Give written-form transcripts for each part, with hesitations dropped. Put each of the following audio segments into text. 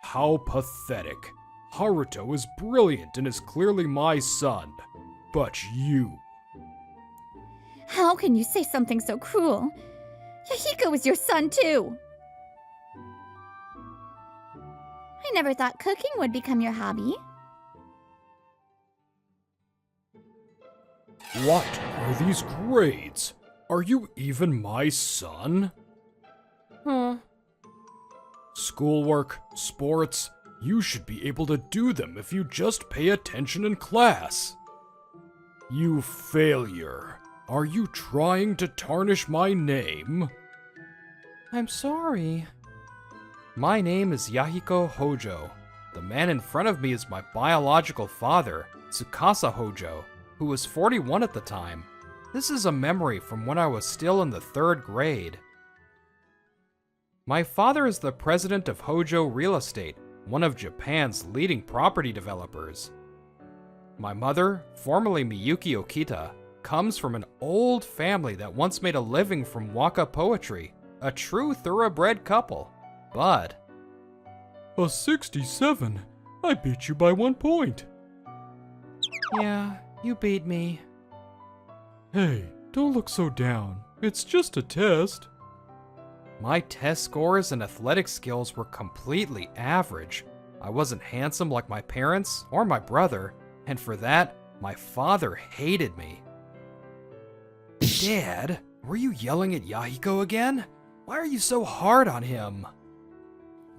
How pathetic. Haruto is brilliant and is clearly my son. But you... How can you say something so cruel? Yahiko is your son too! I never thought cooking would become your hobby. What are these grades? Are you even my son? Schoolwork, sports, you should be able to do them if you just pay attention in class. You failure. Are you trying to tarnish my name? I'm sorry. My name is Yahiko Hojo. The man in front of me is my biological father, Tsukasa Hojo, who was 41 at the time. This is a memory from when I was still in the 3rd grade. My father is the president of Hojo Real Estate, one of Japan's leading property developers. My mother, formerly Miyuki Okita, comes from an old family that once made a living from waka poetry, a true thoroughbred couple. But... A 67? I beat you by 1 point. Yeah, you beat me. Hey, don't look so down. It's just a test. My test scores and athletic skills were completely average. I wasn't handsome like my parents or my brother, and for that, my father hated me. Dad, were you yelling at Yahiko again? Why are you so hard on him?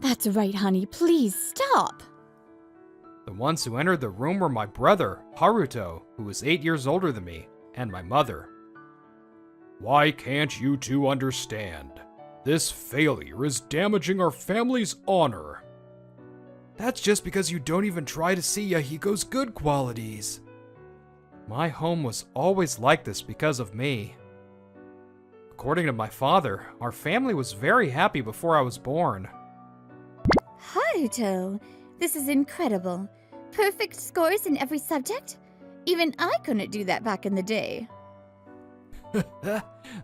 That's right, honey. Please stop. The ones who entered the room were my brother, Haruto, who was 8 years older than me, and my mother. Why can't you two understand? This failure is damaging our family's honor. That's just because you don't even try to see Yahiko's good qualities. My home was always like this because of me. According to my father, our family was very happy before I was born. Haruto, this is incredible. Perfect scores in every subject? Even I couldn't do that back in the day.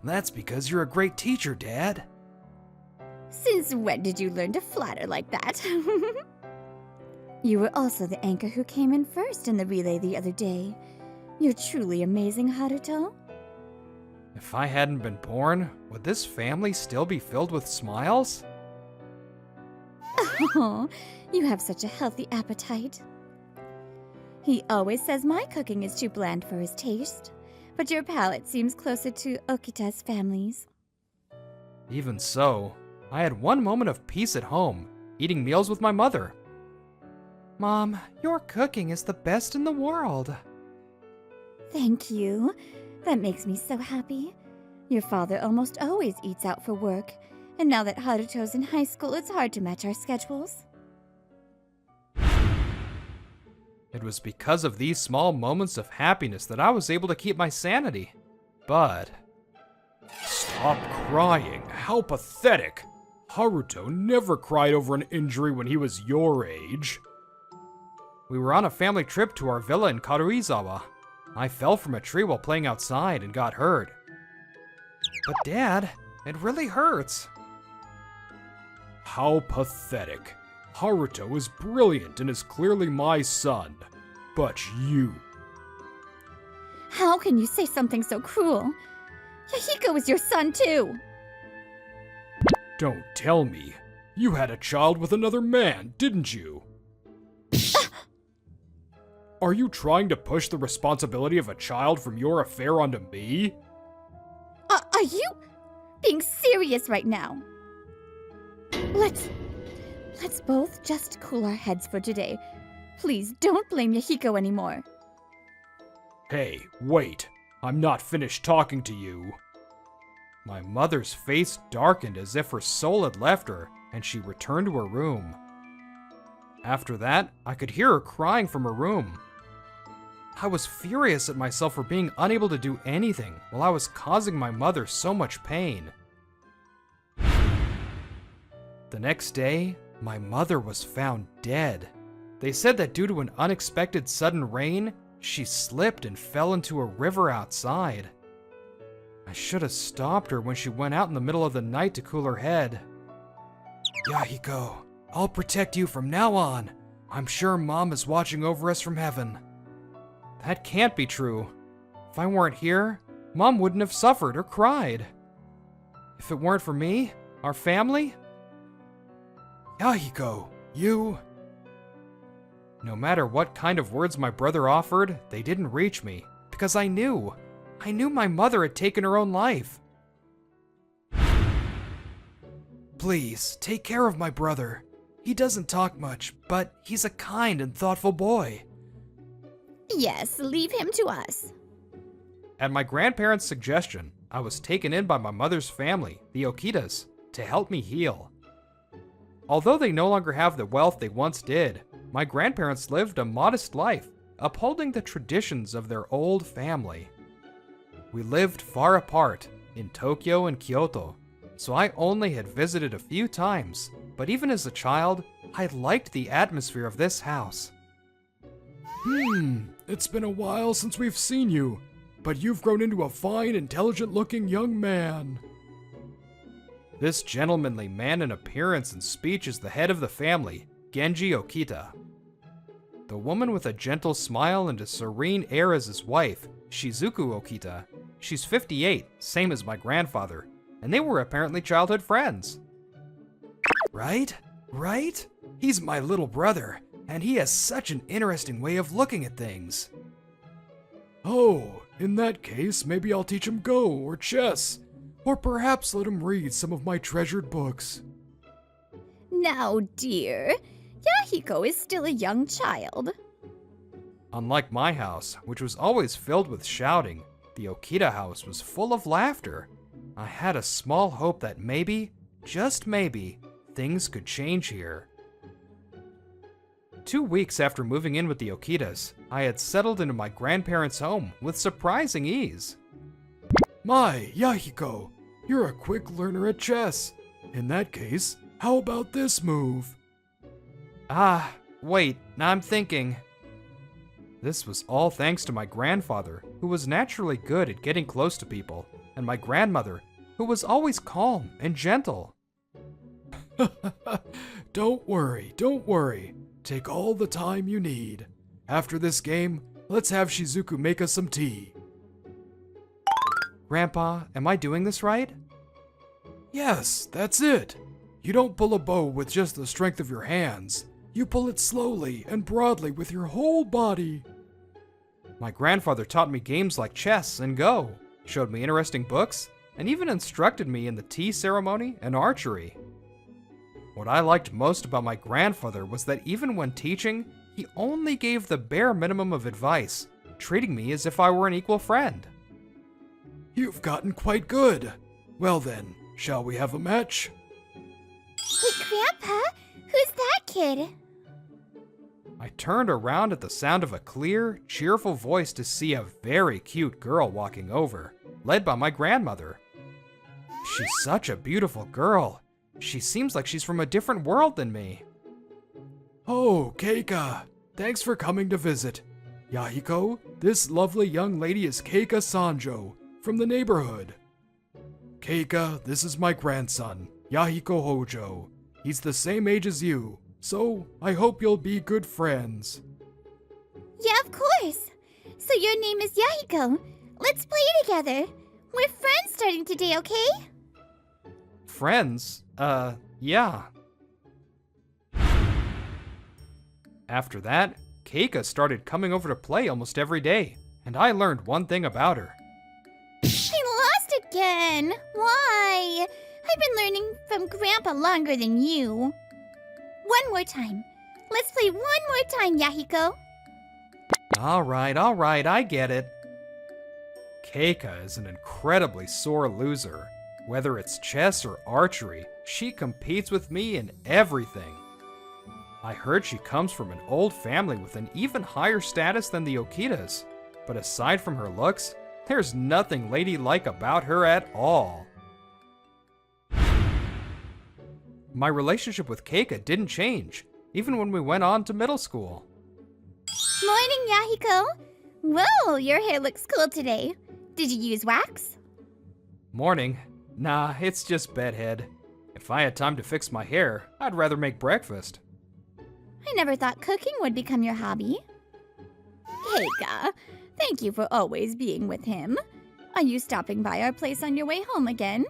That's because you're a great teacher, Dad. Since when did you learn to flatter like that? You were also the anchor who came in first in the relay the other day. You're truly amazing, Haruto. If I hadn't been born, would this family still be filled with smiles? Oh, you have such a healthy appetite. He always says my cooking is too bland for his taste, but your palate seems closer to Okita's family's. Even so, I had one moment of peace at home, eating meals with my mother. Mom, your cooking is the best in the world. Thank you. That makes me so happy. Your father almost always eats out for work, and now that Haruto's in high school, it's hard to match our schedules. It was because of these small moments of happiness that I was able to keep my sanity. But... Stop crying. How pathetic. Haruto never cried over an injury when he was your age. We were on a family trip to our villa in Karuizawa. I fell from a tree while playing outside and got hurt. But Dad, it really hurts. How pathetic. Haruto is brilliant and is clearly my son. But you... How can you say something so cruel? Yahiko is your son too. Don't tell me. You had a child with another man, didn't you? Are you trying to push the responsibility of a child from your affair onto me? Are you being serious right now? Let's both just cool our heads for today. Please don't blame Yahiko anymore. Hey, wait. I'm not finished talking to you. My mother's face darkened as if her soul had left her, and she returned to her room. After that, I could hear her crying from her room. I was furious at myself for being unable to do anything while I was causing my mother so much pain. The next day, my mother was found dead. They said that due to an unexpected sudden rain, she slipped and fell into a river outside. I should have stopped her when she went out in the middle of the night to cool her head. Yahiko, I'll protect you from now on. I'm sure Mom is watching over us from heaven. That can't be true. If I weren't here, Mom wouldn't have suffered or cried. If it weren't for me, our family... Yahiko, you... No matter what kind of words my brother offered, they didn't reach me, because I knew my mother had taken her own life. Please, take care of my brother. He doesn't talk much, but he's a kind and thoughtful boy. Yes, leave him to us. At my grandparents' suggestion, I was taken in by my mother's family, the Okitas, to help me heal. Although they no longer have the wealth they once did, my grandparents lived a modest life, upholding the traditions of their old family. We lived far apart, in Tokyo and Kyoto, so I only had visited a few times, but even as a child, I liked the atmosphere of this house. It's been a while since we've seen you, but you've grown into a fine, intelligent-looking young man. This gentlemanly man in appearance and speech is the head of the family, Genji Okita. The woman with a gentle smile and a serene air is his wife, Shizuku Okita. She's 58, same as my grandfather, and they were apparently childhood friends. Right? He's my little brother, and he has such an interesting way of looking at things. Oh, in that case, maybe I'll teach him Go or chess, or perhaps let him read some of my treasured books. Now, dear, Yahiko is still a young child. Unlike my house, which was always filled with shouting, the Okita house was full of laughter. I had a small hope that maybe, just maybe, things could change here. 2 weeks after moving in with the Okitas, I had settled into my grandparents' home with surprising ease. My, Yahiko, you're a quick learner at chess. In that case, how about this move? Wait, now I'm thinking. This was all thanks to my grandfather, who was naturally good at getting close to people, and my grandmother, who was always calm and gentle. Don't worry. Take all the time you need. After this game, let's have Shizuku make us some tea. Grandpa, am I doing this right? Yes, that's it. You don't pull a bow with just the strength of your hands. You pull it slowly and broadly with your whole body. My grandfather taught me games like chess and Go, showed me interesting books, and even instructed me in the tea ceremony and archery. What I liked most about my grandfather was that even when teaching, he only gave the bare minimum of advice, treating me as if I were an equal friend. You've gotten quite good. Well then, shall we have a match? Hey, Grandpa, who's that kid? I turned around at the sound of a clear, cheerful voice to see a very cute girl walking over, led by my grandmother. She's such a beautiful girl. She seems like she's from a different world than me. Oh, Keika, thanks for coming to visit. Yahiko, this lovely young lady is Keika Sanjo, from the neighborhood. Keika, this is my grandson, Yahiko Hojo. He's the same age as you, so I hope you'll be good friends. Yeah, of course. So your name is Yahiko. Let's play together. We're friends starting today, okay? Friends? Yeah. After that, Keika started coming over to play almost every day, and I learned one thing about her. I lost again. Why? I've been learning from Grandpa longer than you. One more time. Let's play one more time, Yahiko. All right, I get it. Keika is an incredibly sore loser. Whether it's chess or archery, she competes with me in everything. I heard she comes from an old family with an even higher status than the Okitas, but aside from her looks, there's nothing ladylike about her at all. My relationship with Keika didn't change, even when we went on to middle school. Morning, Yahiko. Whoa, your hair looks cool today. Did you use wax? Morning. Nah, it's just bedhead. If I had time to fix my hair, I'd rather make breakfast. I never thought cooking would become your hobby. Keika, thank you for always being with him. Are you stopping by our place on your way home again?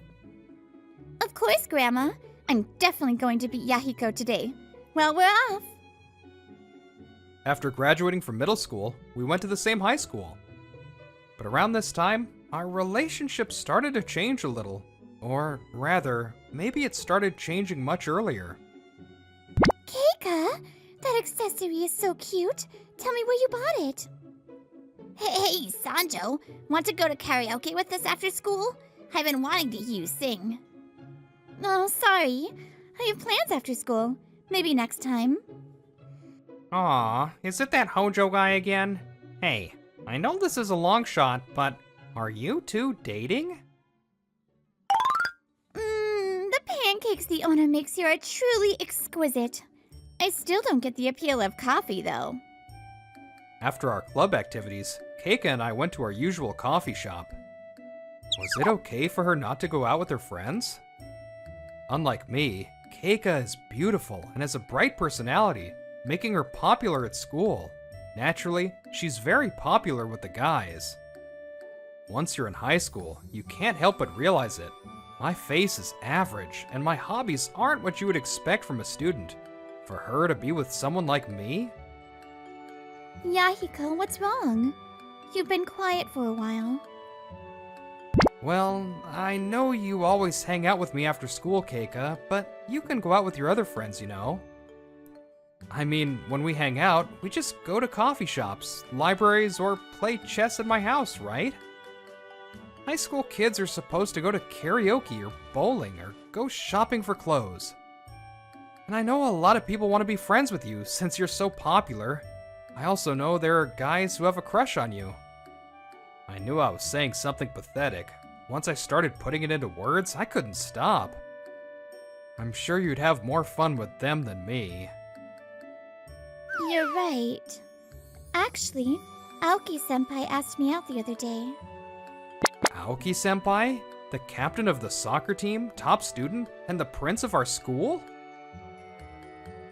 Of course, Grandma. I'm definitely going to beat Yahiko today. Well, we're off. After graduating from middle school, we went to the same high school. But around this time, our relationship started to change a little. Or rather, maybe it started changing much earlier. Keika, that accessory is so cute. Tell me where you bought it. Hey, Sanjo, want to go to karaoke with us after school? I've been wanting to hear you sing. Oh, sorry. I have plans after school. Maybe next time. Aw, is it that Hojo guy again? Hey, I know this is a long shot, but are you two dating? The pancakes the owner makes here are truly exquisite. I still don't get the appeal of coffee, though. After our club activities, Keika and I went to our usual coffee shop. Was it okay for her not to go out with her friends? Unlike me, Keika is beautiful and has a bright personality, making her popular at school. Naturally, she's very popular with the guys. Once you're in high school, you can't help but realize it. My face is average, and my hobbies aren't what you would expect from a student. For her to be with someone like me? Yahiko, what's wrong? You've been quiet for a while. Well, I know you always hang out with me after school, Keika, but you can go out with your other friends, you know. I mean, when we hang out, we just go to coffee shops, libraries, or play chess at my house, right? High school kids are supposed to go to karaoke or bowling or go shopping for clothes. And I know a lot of people want to be friends with you since you're so popular. I also know there are guys who have a crush on you. I knew I was saying something pathetic. Once I started putting it into words, I couldn't stop. I'm sure you'd have more fun with them than me. You're right. Actually, Aoki-senpai asked me out the other day. Aoki-senpai? The captain of the soccer team, top student, and the prince of our school?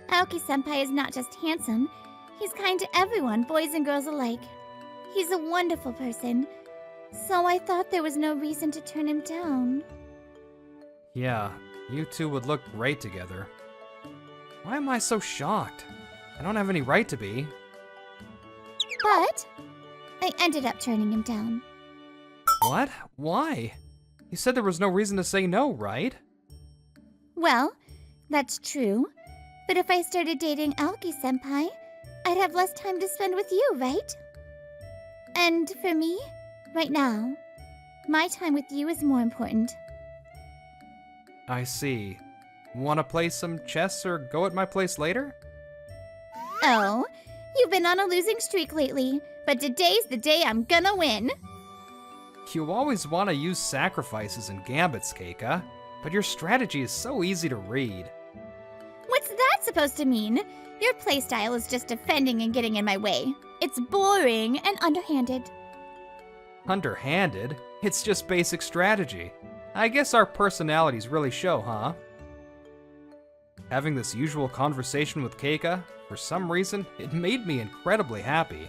Aoki-senpai is not just handsome, he's kind to everyone, boys and girls alike. He's a wonderful person, so I thought there was no reason to turn him down. Yeah, you two would look great together. Why am I so shocked? I don't have any right to be. But I ended up turning him down. What? Why? You said there was no reason to say no, right? Well, that's true. But if I started dating Aoki-senpai, I'd have less time to spend with you, right? And for me, right now, my time with you is more important. I see. Wanna play some chess or go at my place later? Oh, you've been on a losing streak lately, but today's the day I'm gonna win. You always want to use sacrifices and gambits, Keika, but your strategy is so easy to read. What's that supposed to mean? Your playstyle is just defending and getting in my way. It's boring and underhanded. Underhanded? It's just basic strategy. I guess our personalities really show, huh? Having this usual conversation with Keika, for some reason, it made me incredibly happy.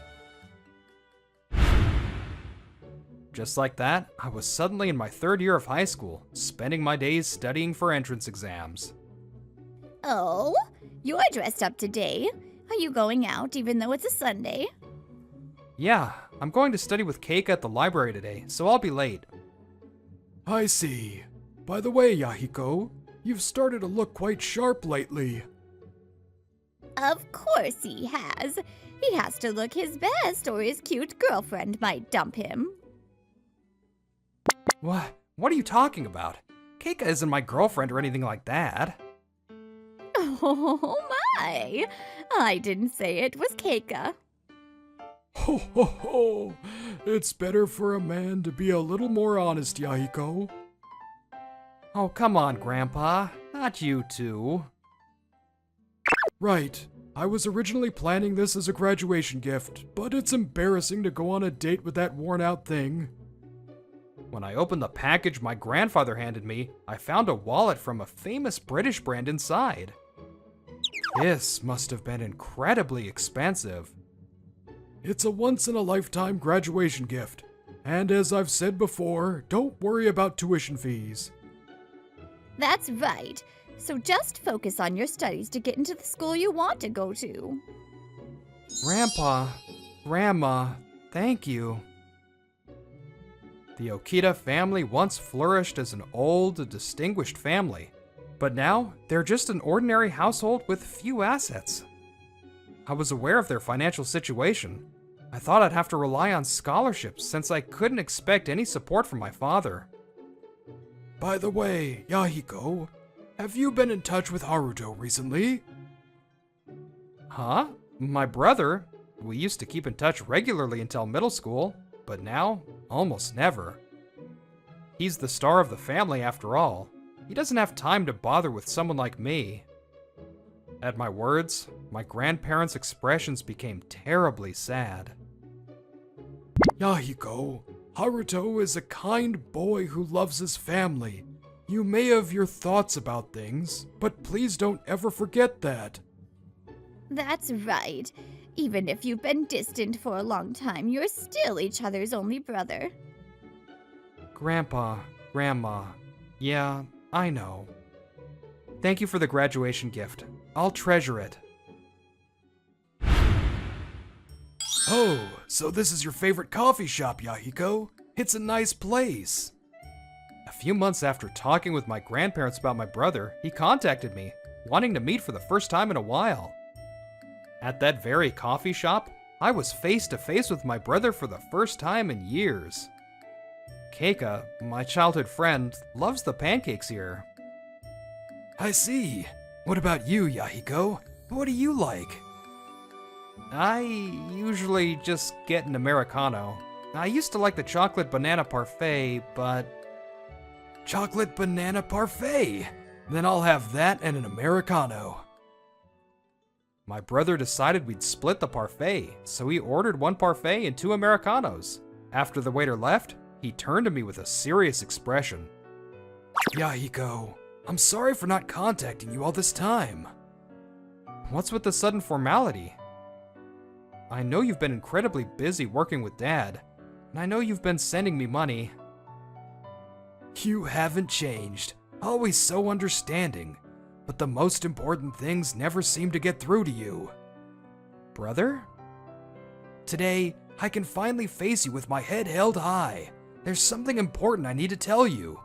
Just like that, I was suddenly in my third year of high school, spending my days studying for entrance exams. Oh, you're dressed up today. Are you going out even though it's a Sunday? Yeah, I'm going to study with Keika at the library today, so I'll be late. I see. By the way, Yahiko, you've started to look quite sharp lately. Of course he has. He has to look his best or his cute girlfriend might dump him. What are you talking about? Keika isn't my girlfriend or anything like that. Oh my! I didn't say it was Keika. Ho ho ho! It's better for a man to be a little more honest, Yahiko. Oh, come on, Grandpa. Not you two. Right. I was originally planning this as a graduation gift, but it's embarrassing to go on a date with that worn-out thing. When I opened the package my grandfather handed me, I found a wallet from a famous British brand inside. This must have been incredibly expensive. It's a once-in-a-lifetime graduation gift. And as I've said before, don't worry about tuition fees. That's right. So just focus on your studies to get into the school you want to go to. Grandpa, Grandma, thank you. The Okita family once flourished as an old, distinguished family, but now they're just an ordinary household with few assets. I was aware of their financial situation. I thought I'd have to rely on scholarships since I couldn't expect any support from my father. By the way, Yahiko, have you been in touch with Haruto recently? Huh? My brother? We used to keep in touch regularly until middle school, but now, almost never. He's the star of the family after all. He doesn't have time to bother with someone like me. At my words, my grandparents' expressions became terribly sad. Yahiko, Haruto is a kind boy who loves his family. You may have your thoughts about things, but please don't ever forget that. That's right. Even if you've been distant for a long time, you're still each other's only brother. Grandpa, Grandma, yeah, I know. Thank you for the graduation gift. I'll treasure it. Oh, so this is your favorite coffee shop, Yahiko? It's a nice place. A few months after talking with my grandparents about my brother, he contacted me, wanting to meet for the first time in a while. At that very coffee shop, I was face to face with my brother for the first time in years. Keika, my childhood friend, loves the pancakes here. I see. What about you, Yahiko? What do you like? I usually just get an Americano. I used to like the chocolate banana parfait, but... Chocolate banana parfait? Then I'll have that and an Americano. My brother decided we'd split the parfait, so he ordered one parfait and 2 Americanos. After the waiter left, he turned to me with a serious expression. Yahiko, I'm sorry for not contacting you all this time. What's with the sudden formality? I know you've been incredibly busy working with Dad, and I know you've been sending me money. You haven't changed, always so understanding, but the most important things never seem to get through to you. Brother? Today, I can finally face you with my head held high. There's something important I need to tell you.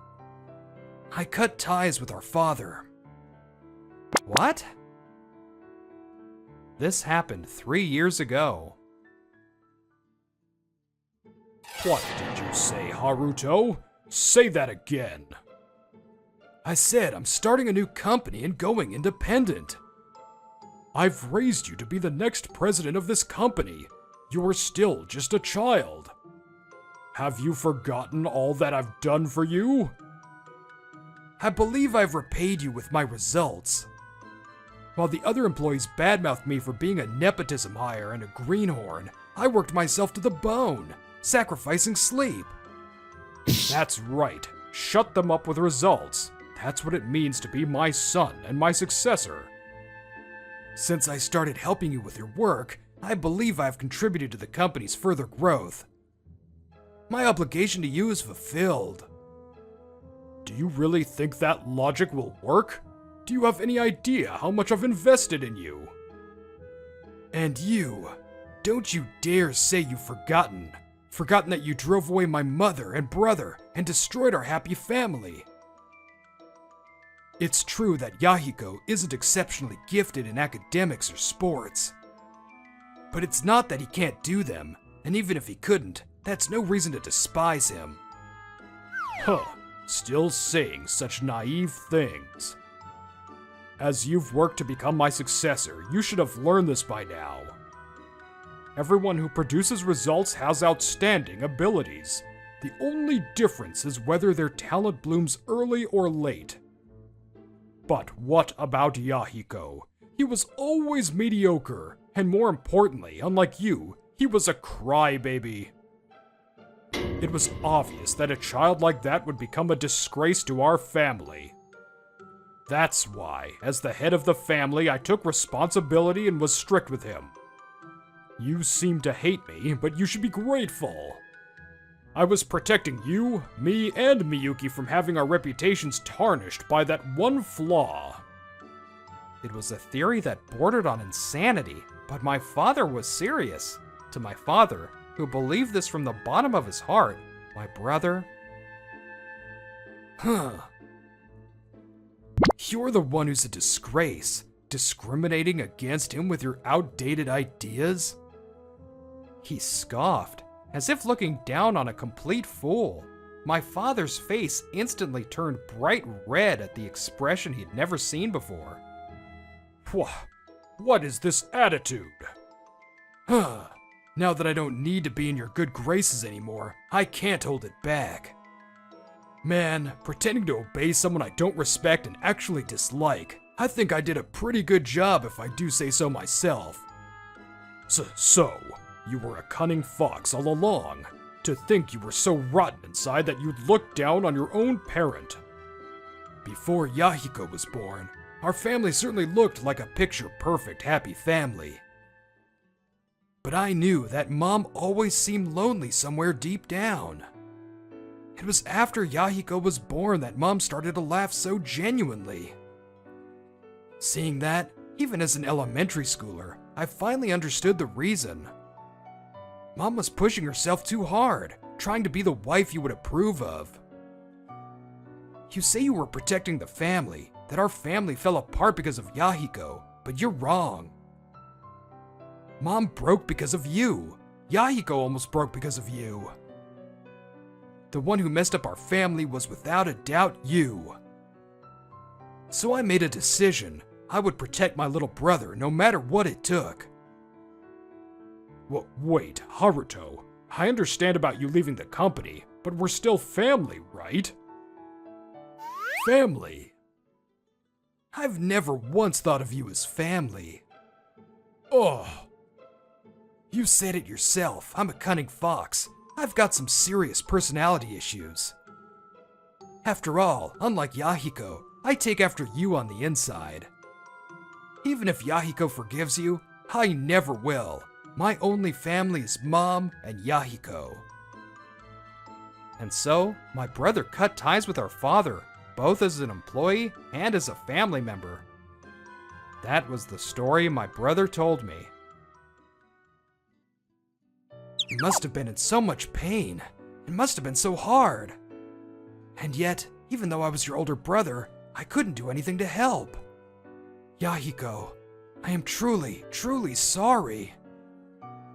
I cut ties with our father. What? This happened 3 years ago. What did you say, Haruto? Say that again. I said I'm starting a new company and going independent. I've raised you to be the next president of this company. You're still just a child. Have you forgotten all that I've done for you? I believe I've repaid you with my results. While the other employees badmouthed me for being a nepotism hire and a greenhorn, I worked myself to the bone, sacrificing sleep. That's right. Shut them up with results. That's what it means to be my son and my successor. Since I started helping you with your work, I believe I've contributed to the company's further growth. My obligation to you is fulfilled. Do you really think that logic will work? Do you have any idea how much I've invested in you? And you, don't you dare say you've forgotten. Forgotten that you drove away my mother and brother and destroyed our happy family. It's true that Yahiko isn't exceptionally gifted in academics or sports. But it's not that he can't do them, and even if he couldn't, that's no reason to despise him. Huh, still saying such naive things. As you've worked to become my successor, you should have learned this by now. Everyone who produces results has outstanding abilities. The only difference is whether their talent blooms early or late. But what about Yahiko? He was always mediocre, and more importantly, unlike you, he was a crybaby. It was obvious that a child like that would become a disgrace to our family. That's why, as the head of the family, I took responsibility and was strict with him. You seem to hate me, but you should be grateful. I was protecting you, me, and Miyuki from having our reputations tarnished by that one flaw. It was a theory that bordered on insanity, but my father was serious. To my father, who believed this from the bottom of his heart, my brother... You're the one who's a disgrace, discriminating against him with your outdated ideas? He scoffed, as if looking down on a complete fool. My father's face instantly turned bright red at the expression he'd never seen before. What is this attitude? Now that I don't need to be in your good graces anymore, I can't hold it back. Man, pretending to obey someone I don't respect and actually dislike, I think I did a pretty good job if I do say so myself. So, you were a cunning fox all along. To think you were so rotten inside that you'd look down on your own parent. Before Yahiko was born, our family certainly looked like a picture-perfect happy family. But I knew that Mom always seemed lonely somewhere deep down. It was after Yahiko was born that Mom started to laugh so genuinely. Seeing that, even as an elementary schooler, I finally understood the reason. Mom was pushing herself too hard, trying to be the wife you would approve of. You say you were protecting the family, that our family fell apart because of Yahiko, but you're wrong. Mom broke because of you. Yahiko almost broke because of you. The one who messed up our family was without a doubt you. So I made a decision. I would protect my little brother no matter what it took. Wait, Haruto. I understand about you leaving the company, but we're still family, right? Family? I've never once thought of you as family. Oh. You said it yourself. I'm a cunning fox. I've got some serious personality issues. After all, unlike Yahiko, I take after you on the inside. Even if Yahiko forgives you, I never will. My only family is Mom and Yahiko. And so, my brother cut ties with our father, both as an employee and as a family member. That was the story my brother told me. You must have been in so much pain. It must have been so hard. And yet, even though I was your older brother, I couldn't do anything to help. Yahiko, I am truly, truly sorry.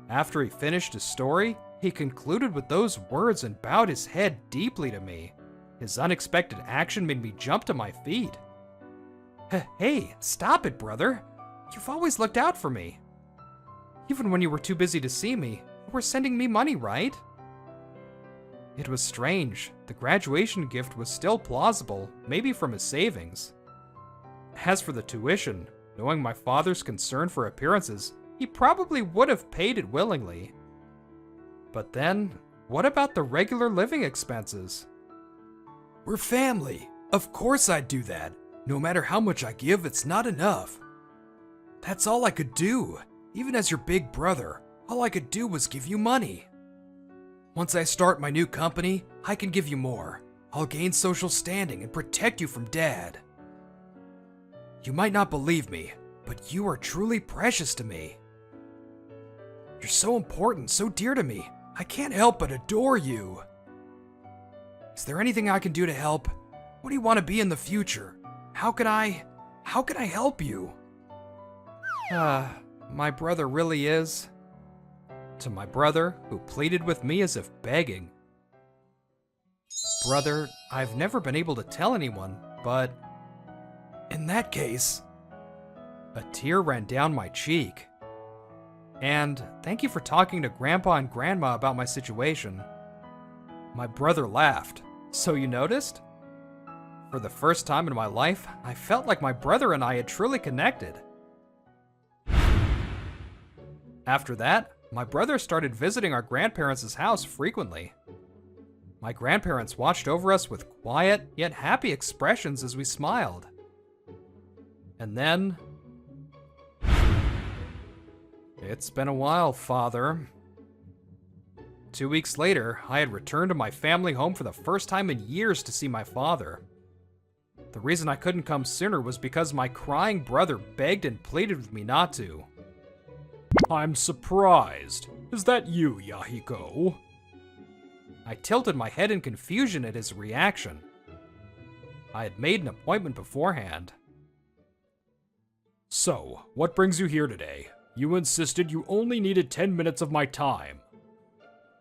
After he finished his story, he concluded with those words and bowed his head deeply to me. His unexpected action made me jump to my feet. Hey, stop it, brother. You've always looked out for me. Even when you were too busy to see me, you were sending me money, right? It was strange. The graduation gift was still plausible, maybe from his savings. As for the tuition, knowing my father's concern for appearances, he probably would have paid it willingly. But then, what about the regular living expenses? We're family. Of course I'd do that. No matter how much I give, it's not enough. That's all I could do. Even as your big brother, all I could do was give you money. Once I start my new company, I can give you more. I'll gain social standing and protect you from Dad. You might not believe me, but you are truly precious to me. You're so important, so dear to me. I can't help but adore you. Is there anything I can do to help? What do you want to be in the future? How can I help you? My brother really is. To my brother, who pleaded with me as if begging. Brother, I've never been able to tell anyone, but... In that case... A tear ran down my cheek. And thank you for talking to Grandpa and Grandma about my situation. My brother laughed. So you noticed? For the first time in my life, I felt like my brother and I had truly connected. After that, my brother started visiting our grandparents' house frequently. My grandparents watched over us with quiet yet happy expressions as we smiled. And then... It's been a while, Father. 2 weeks later, I had returned to my family home for the first time in years to see my father. The reason I couldn't come sooner was because my crying brother begged and pleaded with me not to. I'm surprised. Is that you, Yahiko? I tilted my head in confusion at his reaction. I had made an appointment beforehand. So, what brings you here today? You insisted you only needed 10 minutes of my time.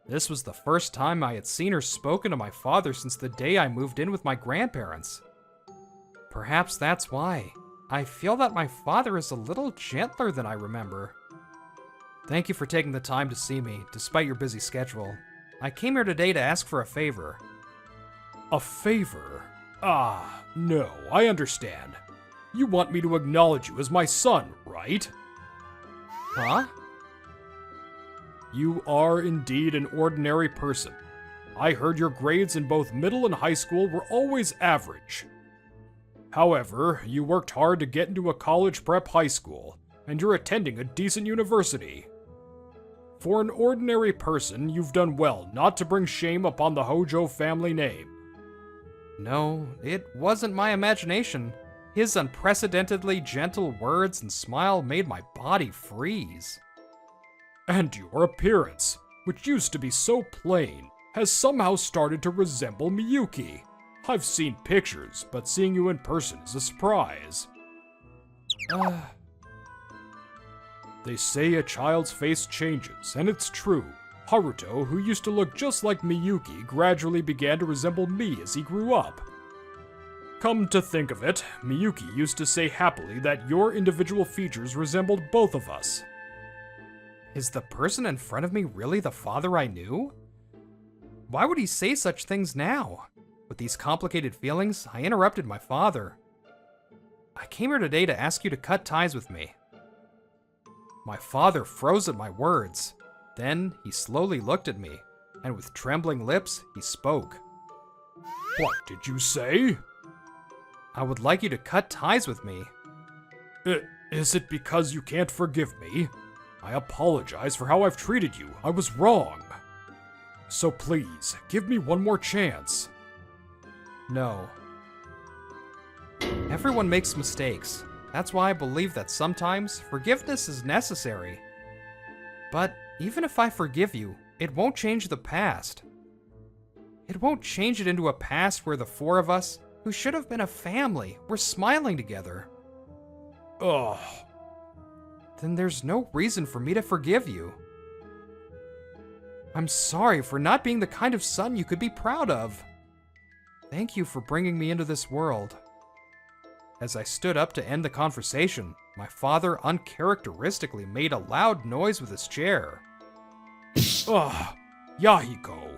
This was the first time I had seen or spoken to my father since the day I moved in with my grandparents. Perhaps that's why. I feel that my father is a little gentler than I remember. Thank you for taking the time to see me, despite your busy schedule. I came here today to ask for a favor. A favor? Ah, no, I understand. You want me to acknowledge you as my son, right? Huh? You are indeed an ordinary person. I heard your grades in both middle and high school were always average. However, you worked hard to get into a college prep high school, and you're attending a decent university. For an ordinary person, you've done well not to bring shame upon the Hojo family name. No, it wasn't my imagination. His unprecedentedly gentle words and smile made my body freeze. And your appearance, which used to be so plain, has somehow started to resemble Miyuki. I've seen pictures, but seeing you in person is a surprise. They say a child's face changes, and it's true. Haruto, who used to look just like Miyuki, gradually began to resemble me as he grew up. Come to think of it, Miyuki used to say happily that your individual features resembled both of us. Is the person in front of me really the father I knew? Why would he say such things now? With these complicated feelings, I interrupted my father. I came here today to ask you to cut ties with me. My father froze at my words. Then he slowly looked at me, and with trembling lips, he spoke. What did you say? I would like you to cut ties with me. Is it because you can't forgive me? I apologize for how I've treated you. I was wrong. So please, give me one more chance. No. Everyone makes mistakes. That's why I believe that sometimes forgiveness is necessary. But even if I forgive you, it won't change the past. It won't change it into a past where the four of us, who should have been a family, were smiling together. Ugh. Then there's no reason for me to forgive you. I'm sorry for not being the kind of son you could be proud of. Thank you for bringing me into this world. As I stood up to end the conversation, my father uncharacteristically made a loud noise with his chair. Ugh, Yahiko.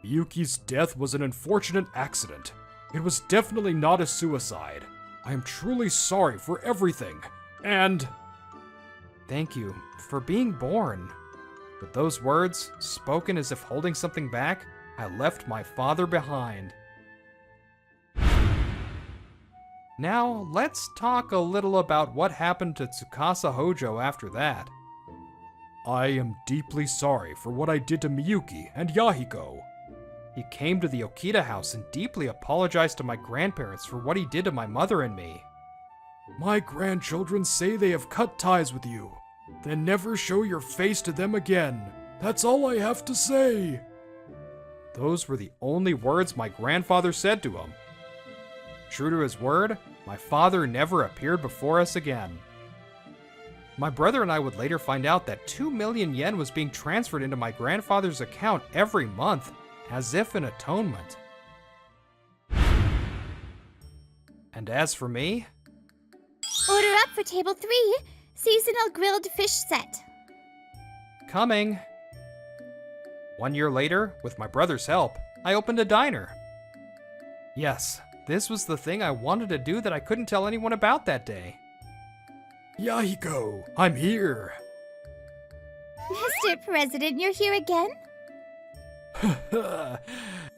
Miyuki's death was an unfortunate accident. It was definitely not a suicide. I am truly sorry for everything, and... Thank you for being born. With those words, spoken as if holding something back, I left my father behind. Now, let's talk a little about what happened to Tsukasa Hojo after that. I am deeply sorry for what I did to Miyuki and Yahiko. He came to the Okita house and deeply apologized to my grandparents for what he did to my mother and me. My grandchildren say they have cut ties with you. Then never show your face to them again. That's all I have to say. Those were the only words my grandfather said to him. True to his word, my father never appeared before us again. My brother and I would later find out that 2 million yen was being transferred into my grandfather's account every month, as if in atonement. And as for me... Order up for table 3, seasonal grilled fish set. Coming. 1 year later, with my brother's help, I opened a diner. Yes, this was the thing I wanted to do that I couldn't tell anyone about that day. Yahiko, I'm here. Mr. President, you're here again?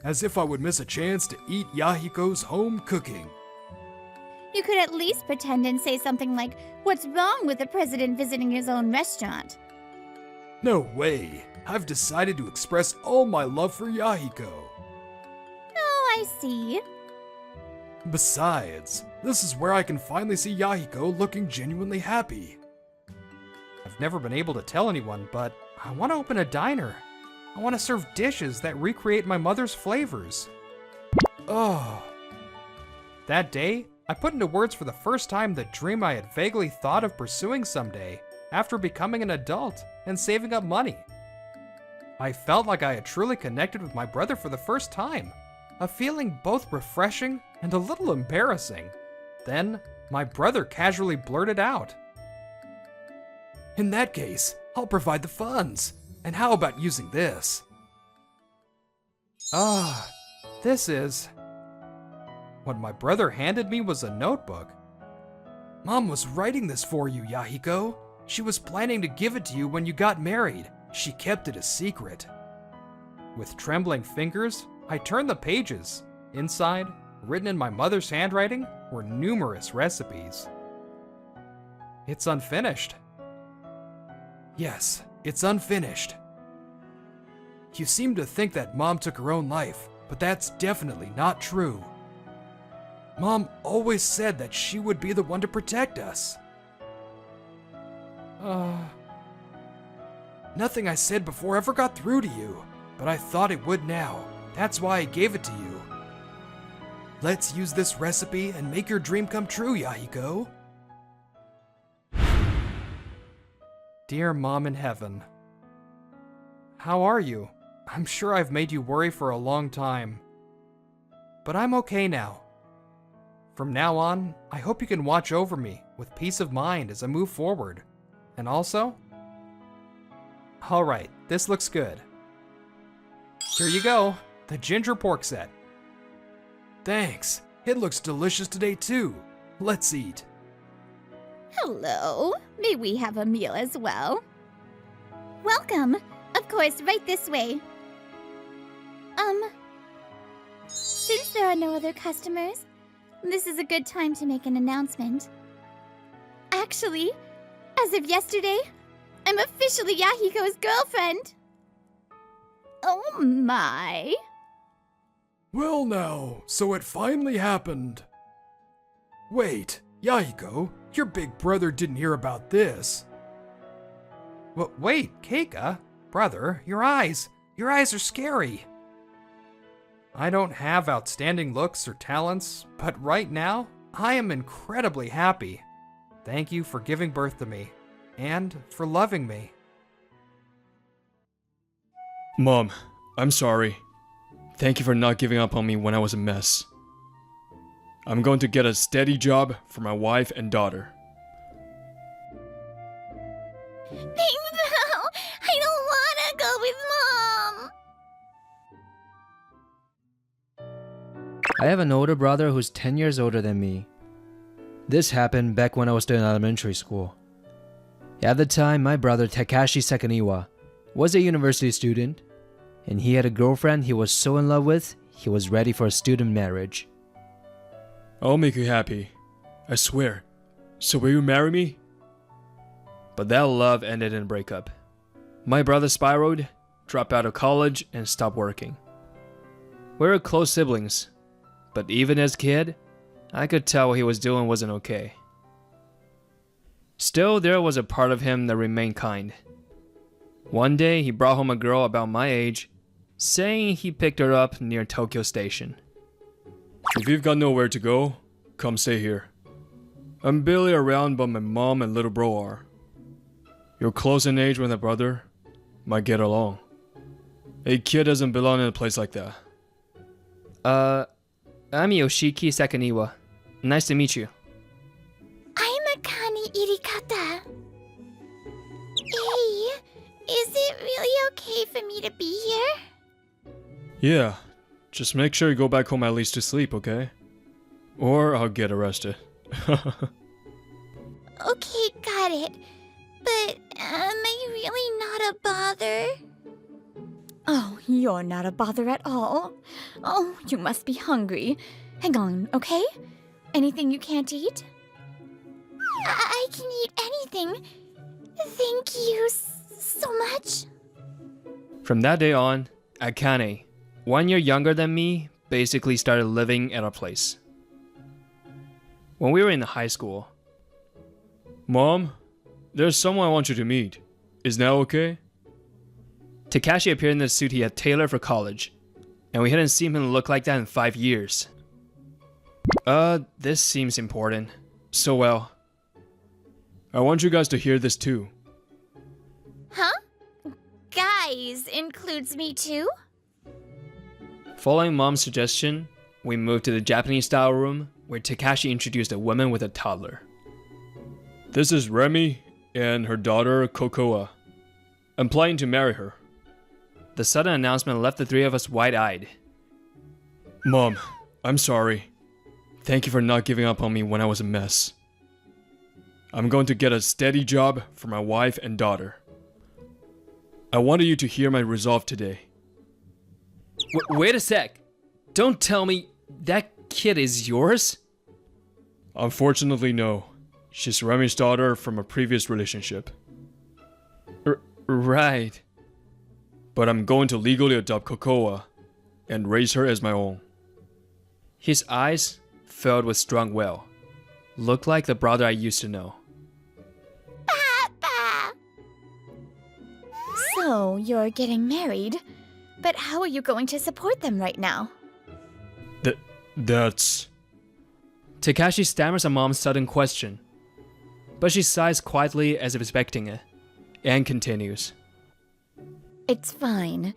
as if I would miss a chance to eat Yahiko's home cooking. You could at least pretend and say something like, "What's wrong with the president visiting his own restaurant?" No way! I've decided to express all my love for Yahiko. Oh, I see. Besides, this is where I can finally see Yahiko looking genuinely happy. I've never been able to tell anyone, but I want to open a diner. I want to serve dishes that recreate my mother's flavors. Oh. That day, I put into words for the first time the dream I had vaguely thought of pursuing someday after becoming an adult and saving up money. I felt like I had truly connected with my brother for the first time, a feeling both refreshing and a little embarrassing. Then, my brother casually blurted out, In that case, I'll provide the funds. And how about using this? This is... What my brother handed me was a notebook. Mom was writing this for you, Yahiko. She was planning to give it to you when you got married. She kept it a secret. With trembling fingers, I turned the pages. Inside, written in my mother's handwriting, were numerous recipes. It's unfinished. Yes, it's unfinished. You seem to think that Mom took her own life, but that's definitely not true. Mom always said that she would be the one to protect us. Nothing I said before ever got through to you, but I thought it would now. That's why I gave it to you. Let's use this recipe and make your dream come true, Yahiko. Dear Mom in Heaven, how are you? I'm sure I've made you worry for a long time. But I'm okay now. From now on, I hope you can watch over me with peace of mind as I move forward. And also... Alright, this looks good. Here you go, the ginger pork set. Thanks. It looks delicious today too. Let's eat. Hello. May we have a meal as well? Welcome. Of course, right this way. Since there are no other customers, this is a good time to make an announcement. Actually, as of yesterday, I'm officially Yahiko's girlfriend. Oh my. Well now, so it finally happened. Wait, Yahiko, your big brother didn't hear about this. Wait, Keika? Brother, your eyes are scary. I don't have outstanding looks or talents, but right now, I am incredibly happy. Thank you for giving birth to me, and for loving me. Mom, I'm sorry. Thank you for not giving up on me when I was a mess. I'm going to get a steady job for my wife and daughter. No, I don't want to go with Mom. I have an older brother who's 10 years older than me. This happened back when I was still in elementary school. At the time, my brother Takashi Sakaniwa was a university student, and he had a girlfriend he was so in love with, he was ready for a student marriage. I'll make you happy. I swear. So will you marry me? But that love ended in a breakup. My brother spiraled, dropped out of college, and stopped working. We were close siblings, but even as a kid, I could tell what he was doing wasn't okay. Still, there was a part of him that remained kind. One day, he brought home a girl about my age, saying he picked her up near Tokyo Station. If you've got nowhere to go, come stay here. I'm barely around, but my mom and little bro are. You're close in age with a brother, might get along. A kid doesn't belong in a place like that. I'm Yoshiki Sakaniwa. Nice to meet you. I'm Akane Irikata. Hey, is it really okay for me to be here? Yeah, just make sure you go back home at least to sleep, okay? Or I'll get arrested. Okay, got it. But am I really not a bother? Oh, you're not a bother at all. Oh, you must be hungry. Hang on, okay? Anything you can't eat? I can eat anything. Thank you so much. From that day on, Akane, 1 year younger than me, basically started living at our place. When we were in high school, Mom, there's someone I want you to meet. Is that okay? Takashi appeared in the suit he had tailored for college, and we hadn't seen him look like that in 5 years. This seems important. So well. I want you guys to hear this too. Huh? Guys includes me too? Following Mom's suggestion, we moved to the Japanese-style room where Takashi introduced a woman with a toddler. This is Remy and her daughter Kokoa. I'm planning to marry her. The sudden announcement left the three of us wide-eyed. Mom, I'm sorry. Thank you for not giving up on me when I was a mess. I'm going to get a steady job for my wife and daughter. I wanted you to hear my resolve today. Wait a sec. Don't tell me that kid is yours? Unfortunately, no. She's Remy's daughter from a previous relationship. Right. But I'm going to legally adopt Kokoa and raise her as my own. His eyes, filled with strong will, looked like the brother I used to know. Papa! So, you're getting married, but how are you going to support them right now? That's... Takashi stammers at Mom's sudden question, but she sighs quietly as if expecting it, and continues. It's fine.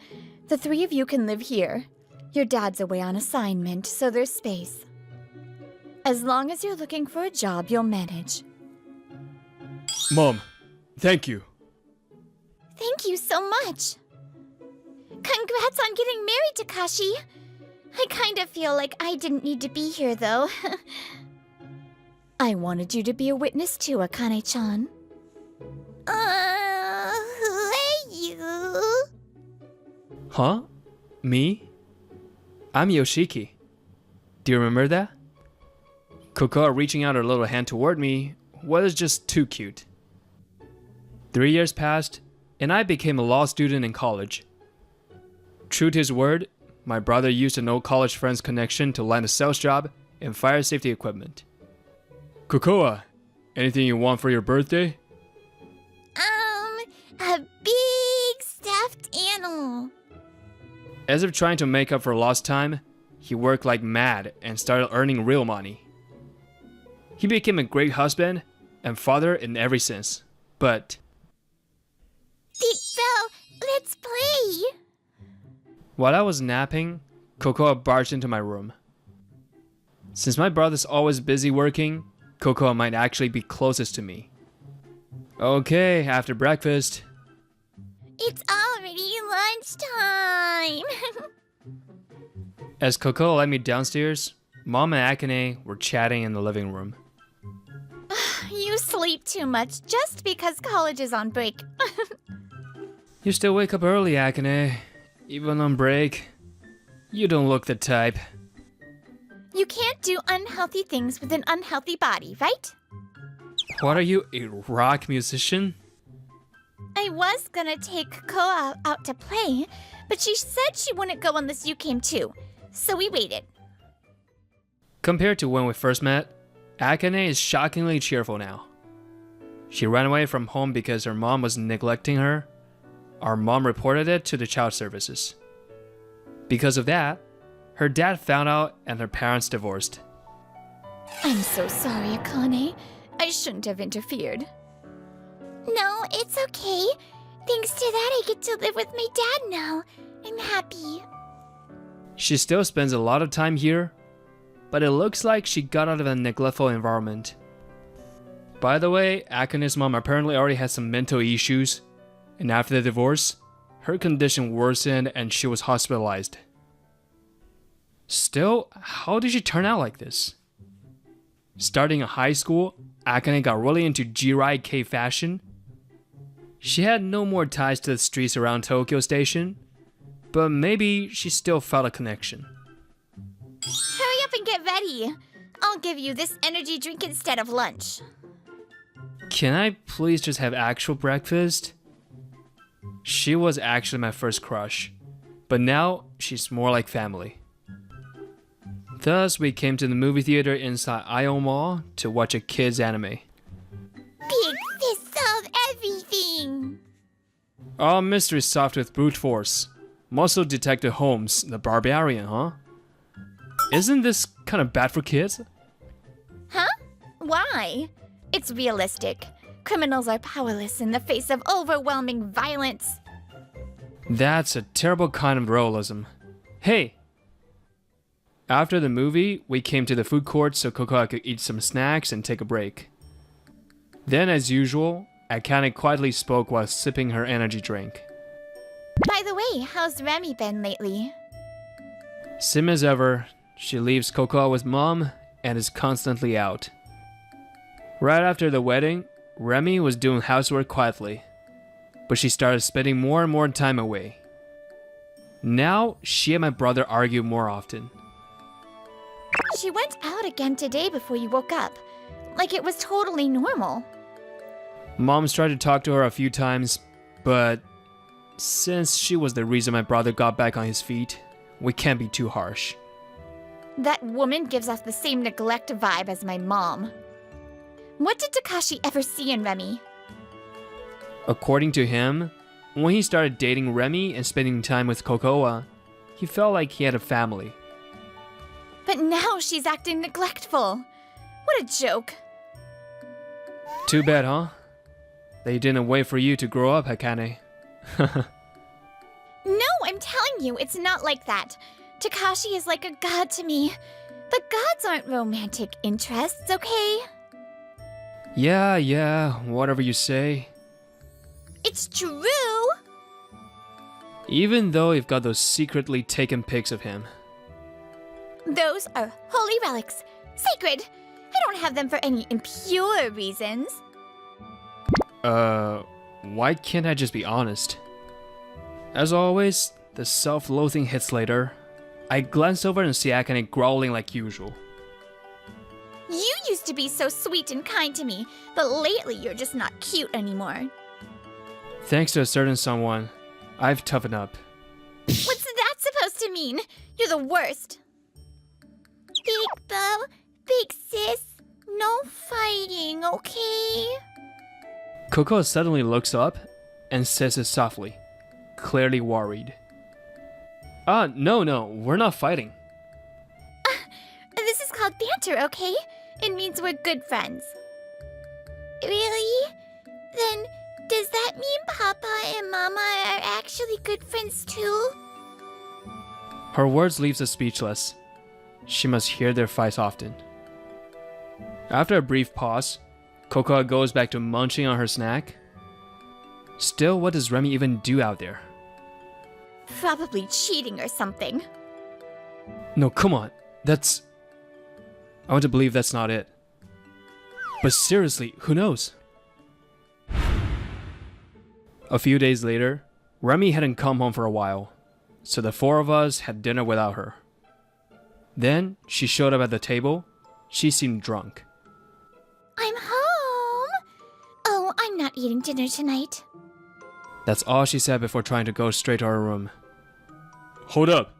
The three of you can live here. Your dad's away on assignment, so there's space. As long as you're looking for a job, you'll manage. Mom, thank you. Thank you so much. Congrats on getting married, Takashi. I kind of feel like I didn't need to be here, though. I wanted you to be a witness too, Akane-chan. Who are you? Huh? Me? I'm Yoshiki. Do you remember that? Kokoa reaching out her little hand toward me was just too cute. 3 years passed, and I became a law student in college. True to his word, my brother used an old college friend's connection to land a sales job in fire safety equipment. Kokoa, anything you want for your birthday? A big stuffed animal. As if trying to make up for lost time, he worked like mad and started earning real money. He became a great husband and father in every sense, but... Let's play! While I was napping, Kokoa barged into my room. Since my brother's always busy working, Kokoa might actually be closest to me. Okay, after breakfast. It's already lunchtime! As Kokoa led me downstairs, Mom and Akane were chatting in the living room. You sleep too much just because college is on break. You still wake up early, Akane. Even on break. You don't look the type. You can't do unhealthy things with an unhealthy body, right? What are you, a rock musician? I was gonna take Koa out to play, but she said she wouldn't go unless you came too, so we waited. Compared to when we first met, Akane is shockingly cheerful now. She ran away from home because her mom was neglecting her. Our mom reported it to the child services. Because of that, her dad found out and her parents divorced. I'm so sorry, Akane. I shouldn't have interfered. No, it's okay. Thanks to that, I get to live with my dad now. I'm happy. She still spends a lot of time here, but it looks like she got out of a neglectful environment. By the way, Akane's mom apparently already had some mental issues, and after the divorce, her condition worsened and she was hospitalized. Still, how did she turn out like this? Starting in high school, Akane got really into Jirai K fashion. She had no more ties to the streets around Tokyo Station, but maybe she still felt a connection. Hurry up and get ready. I'll give you this energy drink instead of lunch. Can I please just have actual breakfast? She was actually my first crush, but now she's more like family. Thus, we came to the movie theater inside Ion Mall to watch a kids anime. Big fist solve everything. All mystery solved with brute force. Muscle Detective Holmes, the barbarian, huh? Isn't this kind of bad for kids? Huh? Why? It's realistic. Criminals are powerless in the face of overwhelming violence. That's a terrible kind of realism. Hey! After the movie, we came to the food court so Cocoa could eat some snacks and take a break. Then, as usual, Akane quietly spoke while sipping her energy drink. By the way, how's Remy been lately? Same as ever, she leaves Cocoa with Mom and is constantly out. Right after the wedding, Remy was doing housework quietly, but she started spending more and more time away. Now, she and my brother argue more often. She went out again today before you woke up, like it was totally normal. Mom's tried to talk to her a few times, but since she was the reason my brother got back on his feet, we can't be too harsh. That woman gives off the same neglect vibe as my mom. What did Takashi ever see in Remy? According to him, when he started dating Remy and spending time with Cocoa, he felt like he had a family. But now she's acting neglectful. What a joke. Too bad, huh? They didn't wait for you to grow up, Akane. No, I'm telling you, it's not like that. Takashi is like a god to me. But gods aren't romantic interests, okay? Yeah, whatever you say. It's true! Even though you've got those secretly taken pics of him. Those are holy relics. Sacred! I don't have them for any impure reasons. Why can't I just be honest? As always, the self-loathing hits later. I glance over and see Akane growling like usual. You used to be so sweet and kind to me, but lately you're just not cute anymore. Thanks to a certain someone, I've toughened up. What's that supposed to mean? You're the worst. Big Bo, big sis, no fighting, okay? Coco suddenly looks up and says it softly, clearly worried. No, we're not fighting. This is called banter, okay? It means we're good friends. Really? Then, does that mean Papa and Mama are actually good friends too? Her words leaves us speechless. She must hear their fights often. After a brief pause, Cocoa goes back to munching on her snack. Still, what does Remy even do out there? Probably cheating or something. No, come on. I want to believe that's not it. But seriously, who knows? A few days later, Remy hadn't come home for a while, so the four of us had dinner without her. Then, she showed up at the table. She seemed drunk. I'm home! Oh, I'm not eating dinner tonight. That's all she said before trying to go straight to her room. Hold up.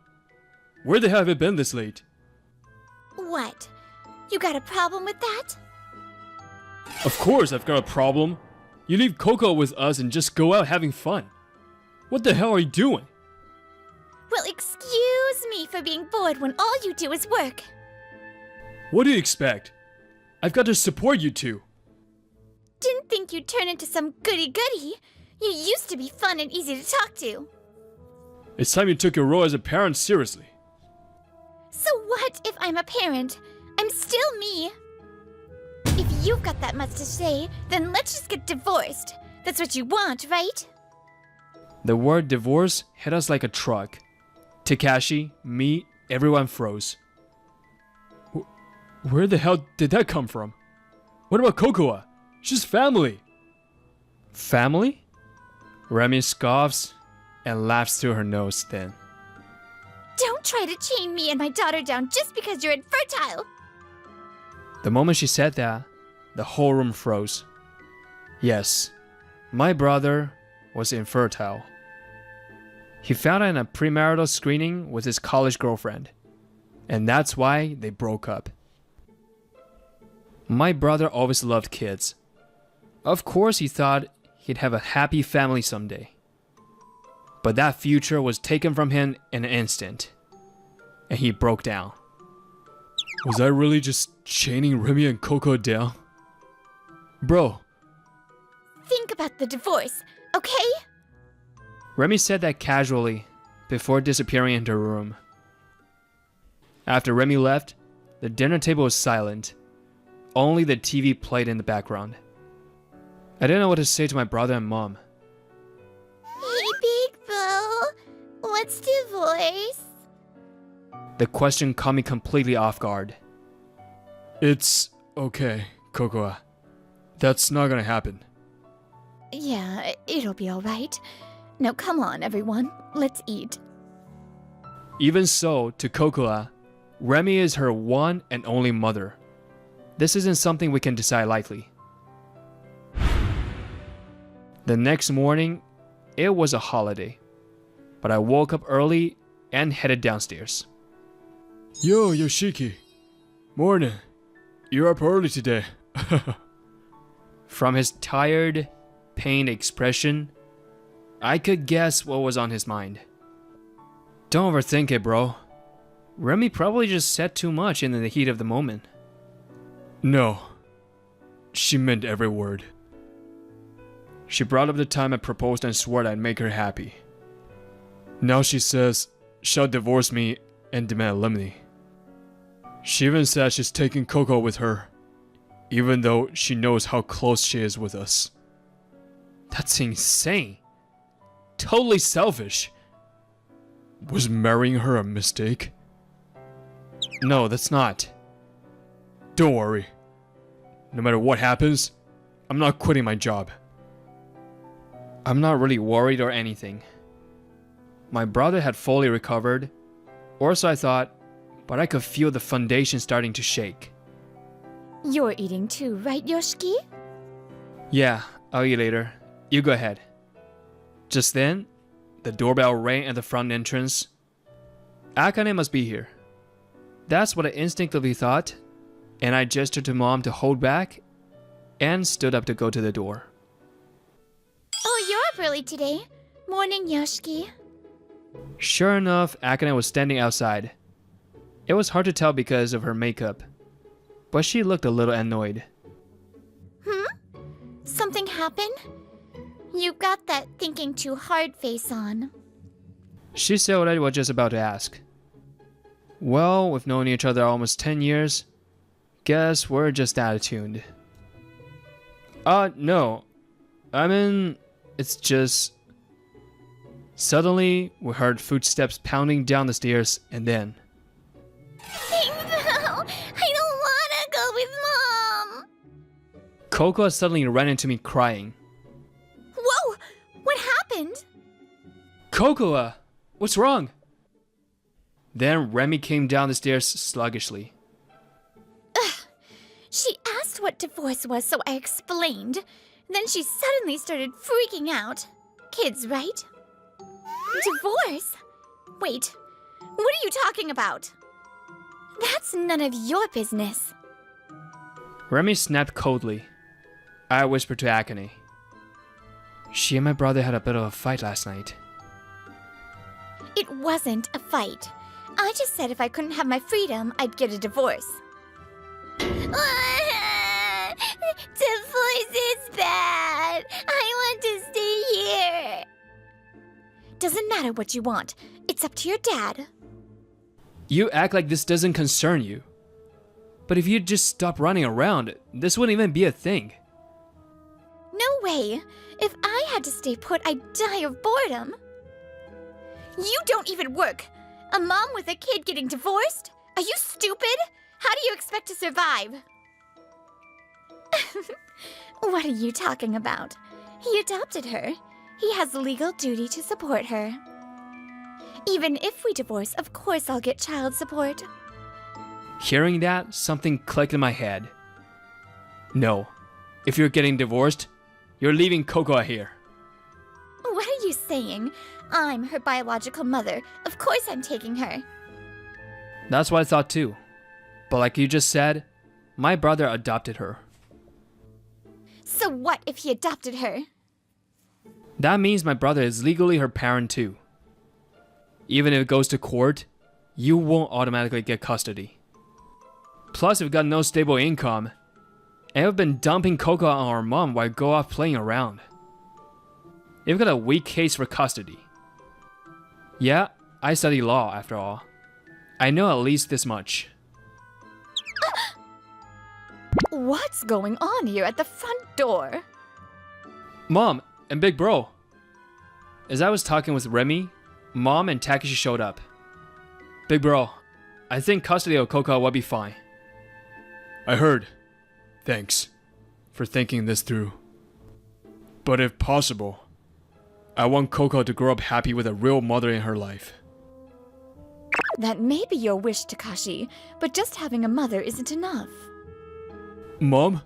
Where the hell have you been this late? What? You got a problem with that? Of course I've got a problem. You leave Coco with us and just go out having fun. What the hell are you doing? Well, excuse me for being bored when all you do is work. What do you expect? I've got to support you two. Didn't think you'd turn into some goody-goody. You used to be fun and easy to talk to. It's time you took your role as a parent seriously. So what if I'm a parent? I'm still me. If you've got that much to say, then let's just get divorced. That's what you want, right? The word divorce hit us like a truck. Takashi, me, everyone froze. Where the hell did that come from? What about Cocoa? She's family. Family? Remy scoffs and laughs through her nose then. try to chain me and my daughter down just because you're infertile. The moment she said that, the whole room froze. Yes, my brother was infertile. He found out in a premarital screening with his college girlfriend, and that's why they broke up. My brother always loved kids. Of course, he thought he'd have a happy family someday. But that future was taken from him in an instant, and he broke down. Was I really just chaining Remy and Coco down? Bro. Think about the divorce, okay? Remy said that casually before disappearing into her room. After Remy left, the dinner table was silent. Only the TV played in the background. I didn't know what to say to my brother and mom. Hey, Big Bro, what's divorce? The question caught me completely off guard. It's okay, Cocoa. That's not gonna happen. Yeah, it'll be alright. Now come on, everyone, let's eat. Even so, to Cocoa, Remy is her one and only mother. This isn't something we can decide lightly. The next morning, it was a holiday, but I woke up early and headed downstairs. Yo, Yoshiki. Morning. You're up early today. From his tired, pained expression, I could guess what was on his mind. Don't overthink it, bro. Remy probably just said too much in the heat of the moment. No. She meant every word. She brought up the time I proposed and swore I'd make her happy. Now she says she'll divorce me and demand alimony. She even said she's taking Coco with her, even though she knows how close she is with us. That's insane. Totally selfish. Was marrying her a mistake? No, that's not. Don't worry. No matter what happens, I'm not quitting my job. I'm not really worried or anything. My brother had fully recovered, or so I thought, but I could feel the foundation starting to shake. You're eating too, right, Yoshiki? Yeah, I'll eat later. You go ahead. Just then, the doorbell rang at the front entrance. Akane must be here. That's what I instinctively thought, and I gestured to Mom to hold back and stood up to go to the door. Oh, you're up early today. Morning, Yoshiki. Sure enough, Akane was standing outside. It was hard to tell because of her makeup, but she looked a little annoyed. Something happened? You got that thinking too hard face on. She said what I was just about to ask. Well, we've known each other almost 10 years. Guess we're just that attuned. No. I mean, it's just... Suddenly, we heard footsteps pounding down the stairs, and then... I don't wanna go with Mom! Coco suddenly ran into me crying. Whoa! What happened? Cocoa! What's wrong? Then Remy came down the stairs sluggishly. She asked what divorce was, so I explained. Then she suddenly started freaking out. Kids, right? Divorce? Wait, what are you talking about? That's none of your business. Remy snapped coldly. I whispered to Akane. She and my brother had a bit of a fight last night. It wasn't a fight. I just said if I couldn't have my freedom, I'd get a divorce. Divorce is bad. I want to stay here. Doesn't matter what you want. It's up to your dad. You act like this doesn't concern you. But if you'd just stop running around, this wouldn't even be a thing. No way. If I had to stay put, I'd die of boredom. You don't even work. A mom with a kid getting divorced? Are you stupid? How do you expect to survive? What are you talking about? He adopted her. He has legal duty to support her. Even if we divorce, of course I'll get child support. Hearing that, something clicked in my head. No. If you're getting divorced, you're leaving Cocoa here. What are you saying? I'm her biological mother. Of course I'm taking her. That's what I thought too. But like you just said, my brother adopted her. So what if he adopted her? That means my brother is legally her parent too. Even if it goes to court, you won't automatically get custody. Plus, we've got no stable income, and we've been dumping Cocoa on our mom while go off playing around. You've got a weak case for custody. Yeah, I study law after all. I know at least this much. What's going on here at the front door? Mom and big bro. As I was talking with Remy, Mom and Takeshi showed up. Big bro, I think custody of Cocoa will be fine. I heard. Thanks for thinking this through. But if possible, I want Cocoa to grow up happy with a real mother in her life. That may be your wish, Takashi, but just having a mother isn't enough. Mom?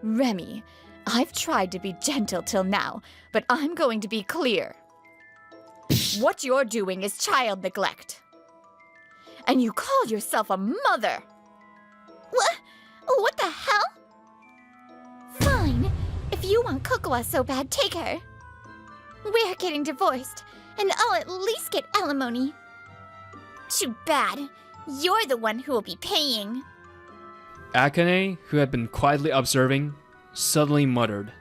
Remy, I've tried to be gentle till now, but I'm going to be clear. What you're doing is child neglect. And you call yourself a mother. What? What the hell? Fine. If you want Cocoa so bad, take her. We're getting divorced, and I'll at least get alimony. Too bad. You're the one who will be paying. Akane, who had been quietly observing, suddenly muttered.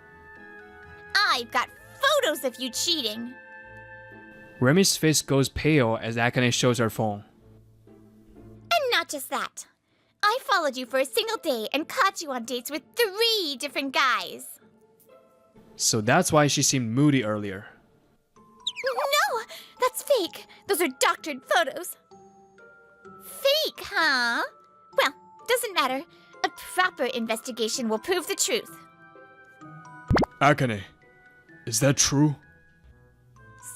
I've got photos of you cheating. Remy's face goes pale as Akane shows her phone. And not just that. I followed you for a single day and caught you on dates with 3 different guys. So that's why she seemed moody earlier. No, that's fake. Those are doctored photos. Fake, huh? Well, doesn't matter. A proper investigation will prove the truth. Akane, is that true?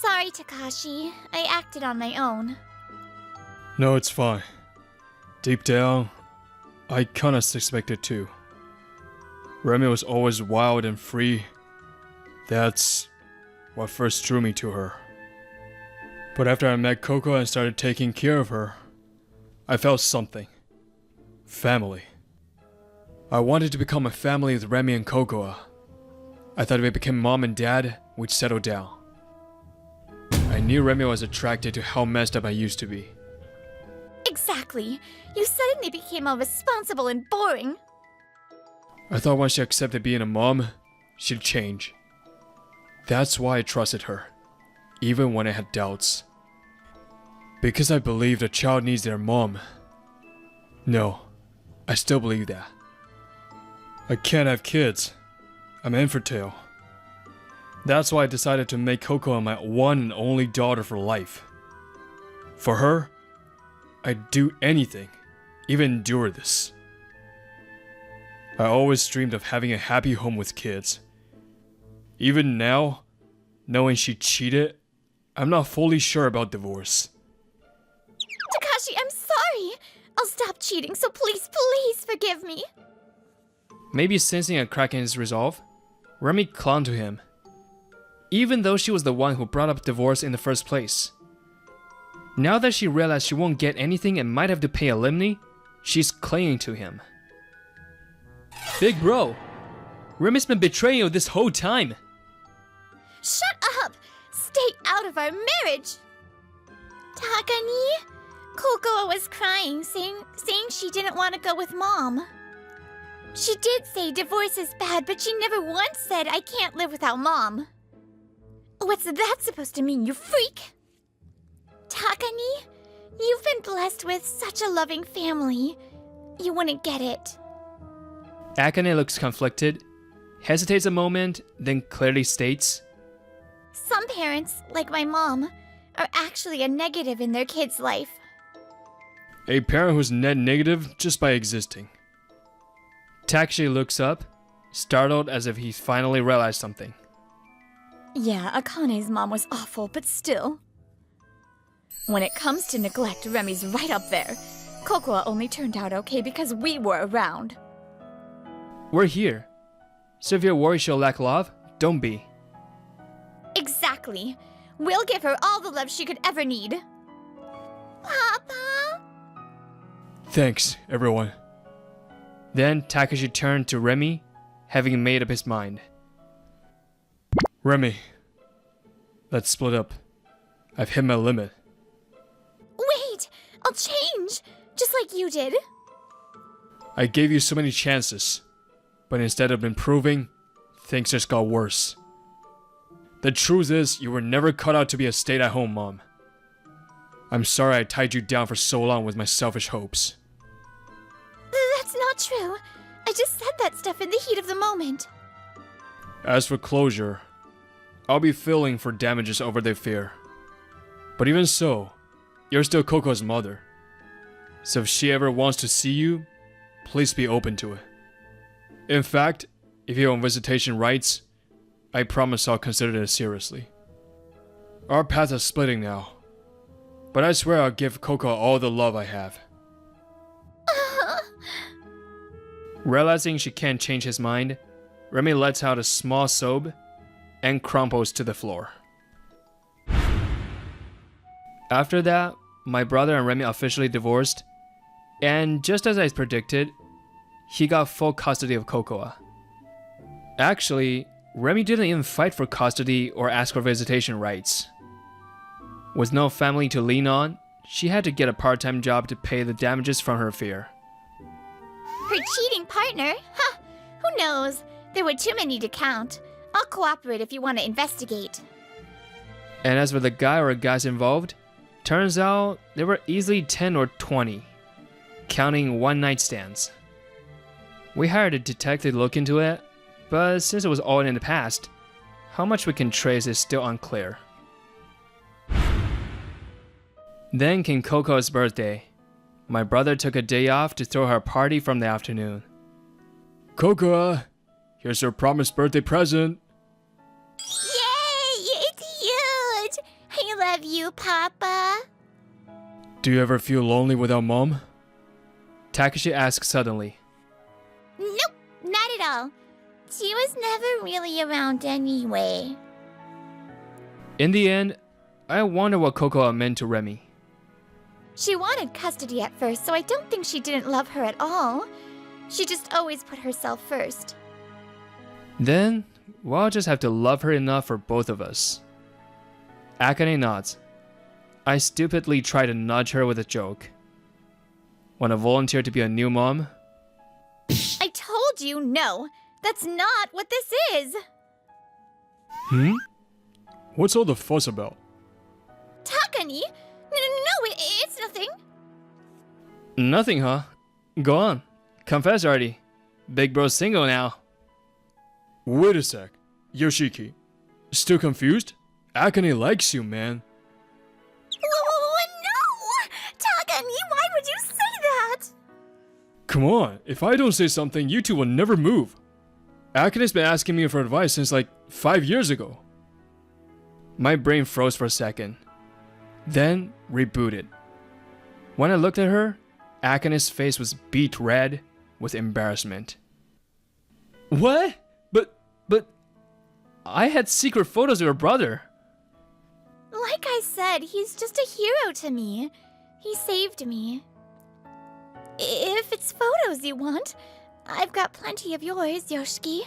Sorry, Takashi. I acted on my own. No, it's fine. Deep down, I kinda suspected too. Remy was always wild and free. That's what first drew me to her. But after I met Coco and started taking care of her, I felt something. Family. I wanted to become a family with Remy and Cocoa. I thought if we became mom and dad, we'd settle down. I knew Remy was attracted to how messed up I used to be. Exactly. You suddenly became all responsible and boring. I thought once she accepted being a mom, she'd change. That's why I trusted her, even when I had doubts. Because I believed a child needs their mom. No, I still believe that. I can't have kids. I'm infertile. That's why I decided to make Coco my one and only daughter for life. For her, I'd do anything, even endure this. I always dreamed of having a happy home with kids. Even now, knowing she cheated, I'm not fully sure about divorce. Takashi, I'm sorry. I'll stop cheating, so please, please forgive me. Maybe sensing a crack in his resolve, Remy clung to him. Even though she was the one who brought up divorce in the first place. Now that she realized she won't get anything and might have to pay alimony, she's clinging to him. Big bro, Remy's been betraying you this whole time. Shut up! Stay out of our marriage! Takani? Cocoa was crying, saying she didn't want to go with Mom. She did say divorce is bad, but she never once said I can't live without Mom. What's that supposed to mean, you freak? Takani, you've been blessed with such a loving family. You wouldn't get it. Akane looks conflicted, hesitates a moment, then clearly states, Some parents, like my mom, are actually a negative in their kid's life. a parent who's net negative just by existing. Takeshi looks up, startled as if he finally realized something. Yeah, Akane's mom was awful, but still. When it comes to neglect, Remy's right up there. Cocoa only turned out okay because we were around. We're here. So if you're worried she'll lack love, don't be. Exactly. We'll give her all the love she could ever need. Papa? Thanks, everyone. Then Takashi turned to Remy, having made up his mind. Remy, let's split up. I've hit my limit. Wait! I'll change! Just like you did. I gave you so many chances, but instead of improving, things just got worse. The truth is, you were never cut out to be a stay-at-home mom. I'm sorry I tied you down for so long with my selfish hopes. That's not true. I just said that stuff in the heat of the moment. As for closure, I'll be filling for damages over the affair. But even so, you're still Coco's mother. So if she ever wants to see you, please be open to it. In fact, if you have visitation rights, I promise I'll consider it seriously. Our paths are splitting now, but I swear I'll give Coco all the love I have. Realizing she can't change his mind, Remy lets out a small sob and crumples to the floor. After that, my brother and Remy officially divorced, and just as I predicted, he got full custody of Cocoa. Actually, Remy didn't even fight for custody or ask for visitation rights. With no family to lean on, she had to get a part-time job to pay the damages from her affair. Her cheating partner? Huh, who knows? There were too many to count. I'll cooperate if you want to investigate. And as for the guy or guys involved, turns out there were easily 10 or 20, counting one-night stands. We hired a detective to look into it, but since it was all in the past, how much we can trace is still unclear. Then came Coco's birthday. My brother took a day off to throw her a party from the afternoon. Cocoa, here's your promised birthday present. Yay! It's huge! I love you, Papa. Do you ever feel lonely without Mom? Takashi asked suddenly. Nope, not at all. She was never really around anyway. In the end, I wonder what Cocoa meant to Remy. She wanted custody at first, so I don't think she didn't love her at all. She just always put herself first. Then, we'll just have to love her enough for both of us. Akane nods. I stupidly try to nudge her with a joke. Want to volunteer to be a new mom? I told you no. That's not what this is. What's all the fuss about? Takani? No, it's nothing. Nothing, huh? Go on. Confess already. Big bro's single now. Wait a sec. Yoshiki. Still confused? Akane likes you, man. No! Takani, why would you say that? Come on. If I don't say something, you two will never move. Akane's been asking me for advice since like 5 years ago. My brain froze for a second. Then rebooted. When I looked at her, Akane's face was beet red with embarrassment. What? But I had secret photos of her brother. Like I said, he's just a hero to me. He saved me. If it's photos you want, I've got plenty of yours, Yoshiki.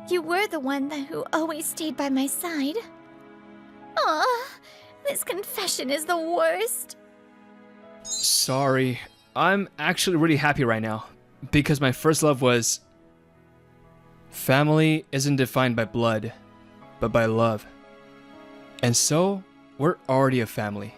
You were the one who always stayed by my side. Aw, this confession is the worst. Sorry, I'm actually really happy right now, because my first love was... Family isn't defined by blood, but by love. And so, we're already a family.